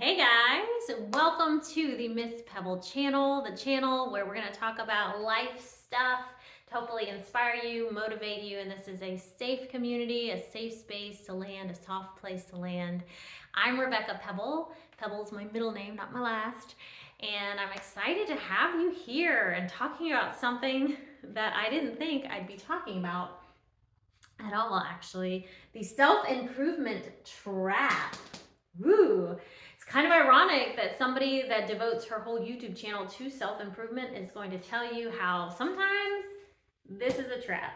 Hey guys, welcome to the Miss Pebble channel, the channel where we're going to talk about life stuff to hopefully inspire you, motivate you, and this is a safe community, a safe space to land, a soft place to land. I'm Rebecca Pebble. Pebble's my middle name, not my last, and I'm excited to have you here and talking about something that I didn't think I'd be talking about at all, actually. The self-improvement trap. Woo! It's kind of ironic that somebody that devotes her whole YouTube channel to self-improvement is going to tell you how sometimes this is a trap.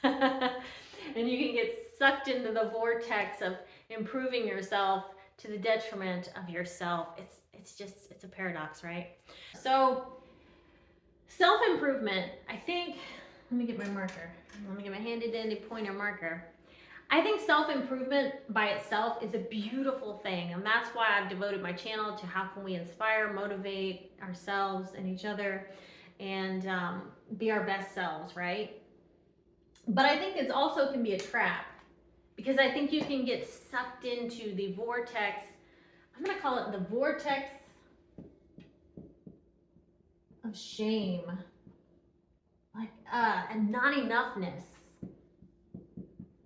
And you can get sucked into the vortex of improving yourself to the detriment of yourself. It's a paradox, right? So self-improvement, I think, let me get my marker. Let me get my handy dandy pointer marker. I think self-improvement by itself is a beautiful thing, and that's why I've devoted my channel to how can we inspire, motivate ourselves and each other, and be our best selves, right? But I think it also can be a trap, because I think you can get sucked into the vortex. I'm going to call it the vortex of shame, like and not enoughness.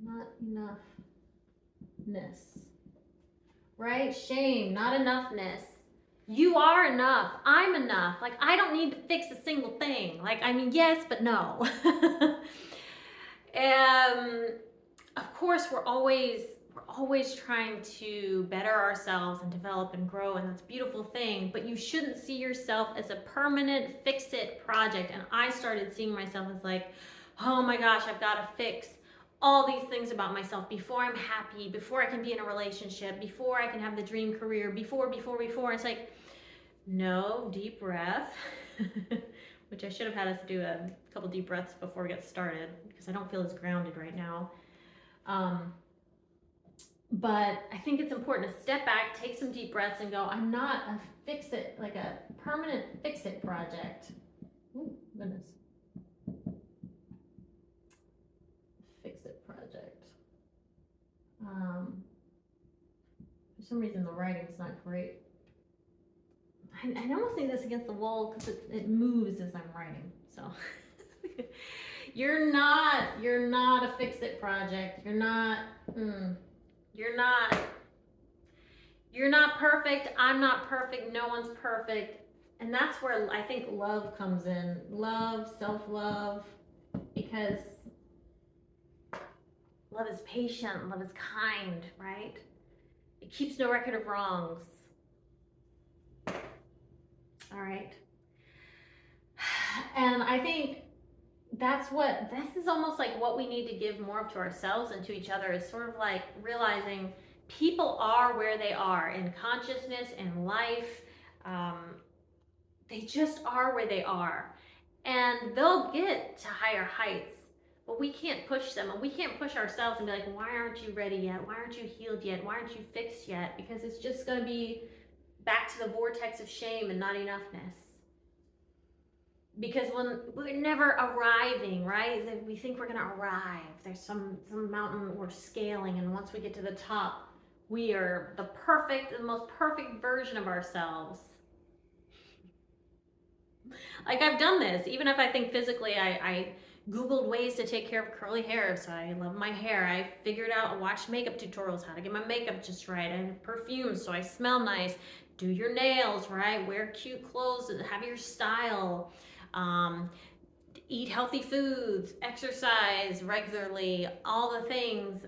Not enoughness, right? Shame, not enoughness. You are enough. I'm enough. Like, I don't need to fix a single thing. Like, I mean, yes, but no. Of course, we're always trying to better ourselves and develop and grow, and that's a beautiful thing, but you shouldn't see yourself as a permanent fix-it project. And I started seeing myself as like, oh my gosh, I've got to fix all these things about myself before I'm happy, before I can be in a relationship, before I can have the dream career, before. It's like, no, deep breath, which I should have had us do a couple deep breaths before we get started because I don't feel as grounded right now. But I think it's important to step back, take some deep breaths and go, I'm not a fix-it, like a permanent fix-it project. Oh, goodness. For some reason the writing's not great. I almost think this against the wall because it moves as I'm writing. So you're not a fix-it project. You're not perfect. I'm not perfect. No one's perfect. And that's where I think love comes in. Love, self-love, because love is patient, love is kind, right? It keeps no record of wrongs. All right. And I think this is almost like what we need to give more of to ourselves and to each other, is sort of like realizing people are where they are in consciousness and life. They just are where they are. And they'll get to higher heights. But we can't push them, and we can't push ourselves and be like, why aren't you ready yet? Why aren't you healed yet? Why aren't you fixed yet? Because it's just going to be back to the vortex of shame and not enoughness. Because when we're never arriving, right? We think we're going to arrive. There's some mountain we're scaling, and once we get to the top, we are the most perfect version of ourselves. Like, I've done this. Even if I think physically, I Googled ways to take care of curly hair, so I love my hair. I figured out, watched makeup tutorials, how to get my makeup just right. I have perfumes, so I smell nice. Do your nails, right? Wear cute clothes, have your style. Eat healthy foods, exercise regularly, all the things.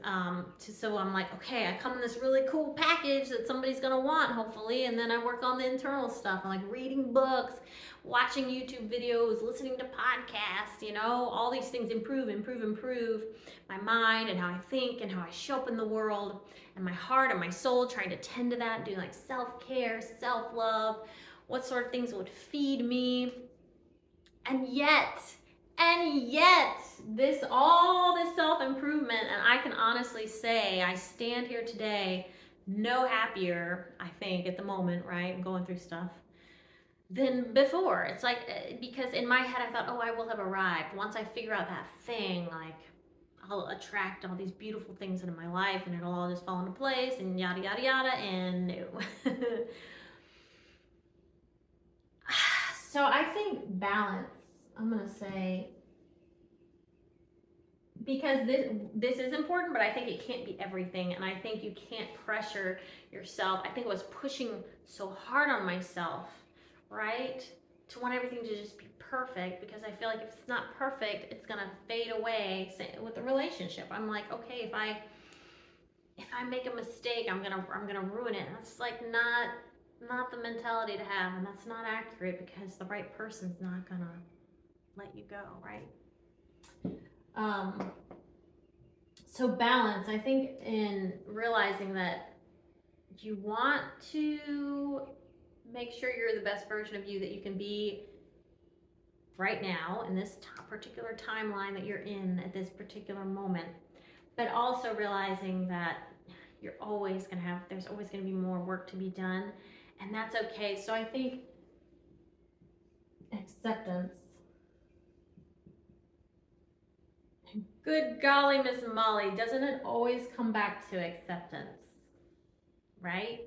So I'm like, okay, I come in this really cool package that somebody's gonna want, hopefully, and then I work on the internal stuff. I'm like reading books, watching YouTube videos, listening to podcasts, all these things improve my mind and how I think and how I show up in the world, and my heart and my soul, trying to tend to that, doing like self-care, self-love, what sort of things would feed me. And yet, all this self-improvement, and I can honestly say I stand here today no happier, I think, at the moment, right? I'm going through stuff, than before. It's like, because in my head I thought, oh, I will have arrived. Once I figure out that thing, like, I'll attract all these beautiful things into my life, and it'll all just fall into place, and yada yada yada. And so I think balance, I'm gonna say, because this is important, but I think it can't be everything, and I think you can't pressure yourself. I think I was pushing so hard on myself, right, to want everything to just be perfect, because I feel like if it's not perfect, it's gonna fade away. With the relationship, I'm like, okay, if I make a mistake, I'm gonna ruin it. And that's like not the mentality to have, and that's not accurate, because the right person's not gonna let you go, right? So balance, I think, in realizing that you want to make sure you're the best version of you that you can be right now in this particular timeline that you're in at this particular moment, but also realizing that you're always going to have, there's always going to be more work to be done, and that's okay. So I think acceptance. Good golly, Miss Molly, doesn't it always come back to acceptance, right?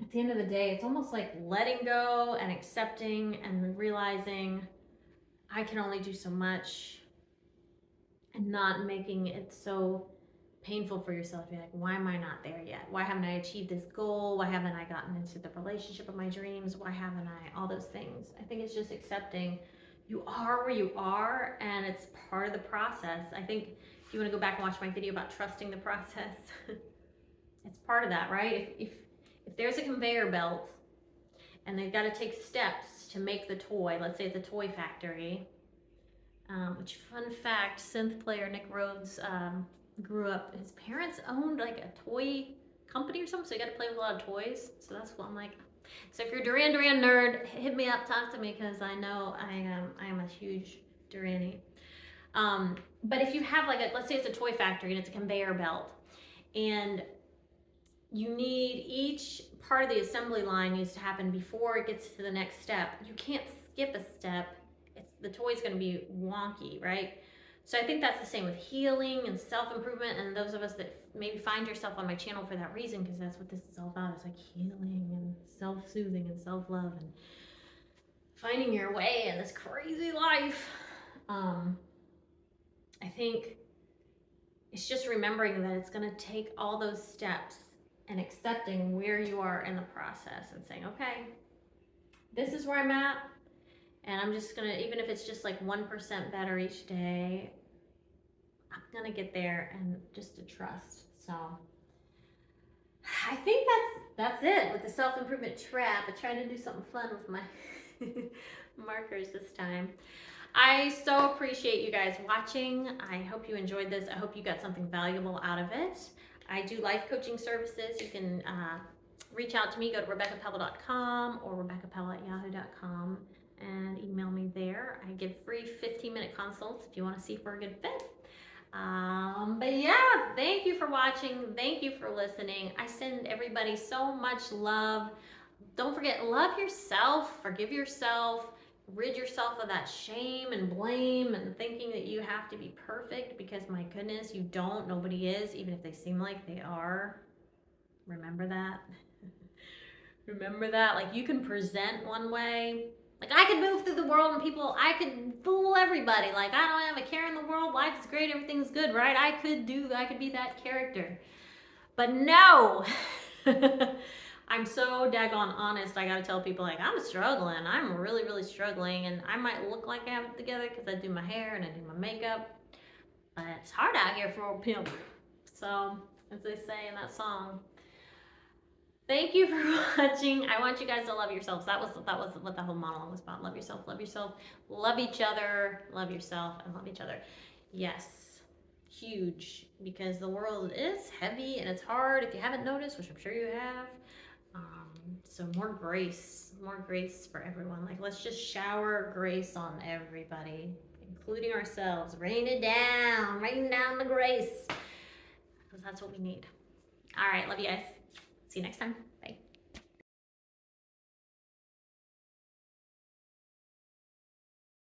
At the end of the day, it's almost like letting go and accepting and realizing I can only do so much, and not making it so painful for yourself. You're like, why am I not there yet? Why haven't I achieved this goal? Why haven't I gotten into the relationship of my dreams? Why haven't I? All those things. I think it's just accepting you are where you are, and it's part of the process. I think if you want to go back and watch my video about trusting the process, it's part of that, right? If there's a conveyor belt and they've got to take steps to make the toy, let's say it's a toy factory, which, fun fact, synth player Nick Rhodes grew up, his parents owned like a toy company or something, so he got to play with a lot of toys. So that's what I'm like. So if you're a Duran Duran nerd, hit me up, talk to me, because I know I am a huge Duranie. But if you have like let's say it's a toy factory and it's a conveyor belt, and you need, each part of the assembly line needs to happen before it gets to the next step. You can't skip a step. The toy's going to be wonky, right? So I think that's the same with healing and self-improvement, and those of us that maybe find yourself on my channel for that reason, because that's what this is all about. It's like healing and self-soothing and self-love and finding your way in this crazy life. I think it's just remembering that it's going to take all those steps and accepting where you are in the process and saying, okay, this is where I'm at, and I'm just gonna, even if it's just like 1% better each day, I'm gonna get there, and just to trust. So I think that's it with the self-improvement trap. I tried to do something fun with my markers this time. I so appreciate you guys watching. I hope you enjoyed this. I hope you got something valuable out of it. I do life coaching services. You can reach out to me. Go to RebeccaPebble.com or RebeccaPebble@yahoo.com and email me there. I give free 15-minute consults if you want to see if we're a good fit. But yeah, thank you for watching. Thank you for listening. I send everybody so much love. Don't forget, love yourself, forgive yourself, rid yourself of that shame and blame and thinking that you have to be perfect, because my goodness, you don't. Nobody is, even if they seem like they are. Remember that. Remember that. Like, you can present one way. Like, I could move through the world and people, I could fool everybody. Like, I don't have a care in the world. Life is great. Everything's good, right? I could be that character. But no. I'm so daggone honest. I gotta tell people, like, I'm struggling. I'm really, really struggling. And I might look like I have it together because I do my hair and I do my makeup. But it's hard out here for a pimp. So, as they say in that song. Thank you for watching. I want you guys to love yourselves. That was what the whole monologue was about. Love yourself, love yourself, love each other, love yourself, and love each other. Yes, huge, because the world is heavy and it's hard, if you haven't noticed, which I'm sure you have. So more grace for everyone. Like, let's just shower grace on everybody, including ourselves. Rain down the grace, because that's what we need. All right, love you guys. See you next time.